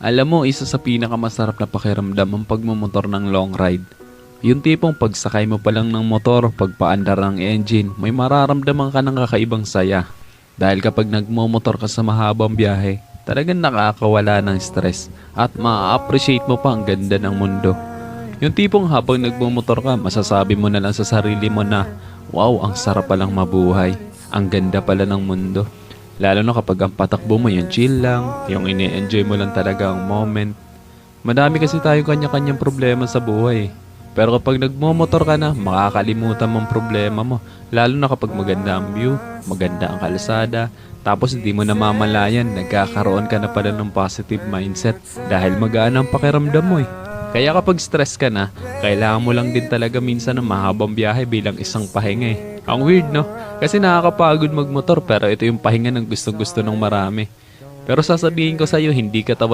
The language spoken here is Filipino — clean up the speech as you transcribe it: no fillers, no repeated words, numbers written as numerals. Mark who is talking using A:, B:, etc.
A: Alam mo, isa sa pinakamasarap na pakiramdam ang pagmumotor ng long ride. Yung tipong pagsakay mo pa lang ng motor, pagpaandar ng engine, may mararamdaman ka ng kakaibang saya. Dahil kapag nagmumotor ka sa mahabang biyahe, talagang nakakawala ng stress at ma-appreciate mo pa ang ganda ng mundo. Yung tipong habang nagmumotor ka, masasabi mo na lang sa sarili mo na, wow, ang sarap palang mabuhay. Ang ganda pala ng mundo. Lalo na kapag ang patakbo mo yung chill lang, yung ini-enjoy mo lang talaga ang moment. Madami kasi tayo kanya-kanyang problema sa buhay. Pero kapag nagmomotor ka na, makakalimutan mong problema mo. Lalo na kapag maganda ang view, maganda ang kalsada, tapos hindi mo namamalayan, nagkakaroon ka na pala ng positive mindset dahil magaan ang pakiramdam mo eh. Kaya kapag stress ka na, kailangan mo lang din talaga minsan ng mahabang biyahe bilang isang pahinga eh. Ang weird no? Kasi nakakapagod magmotor pero ito yung pahinga ng gusto-gusto ng marami. Pero sasabihin ko sa'yo, hindi katawan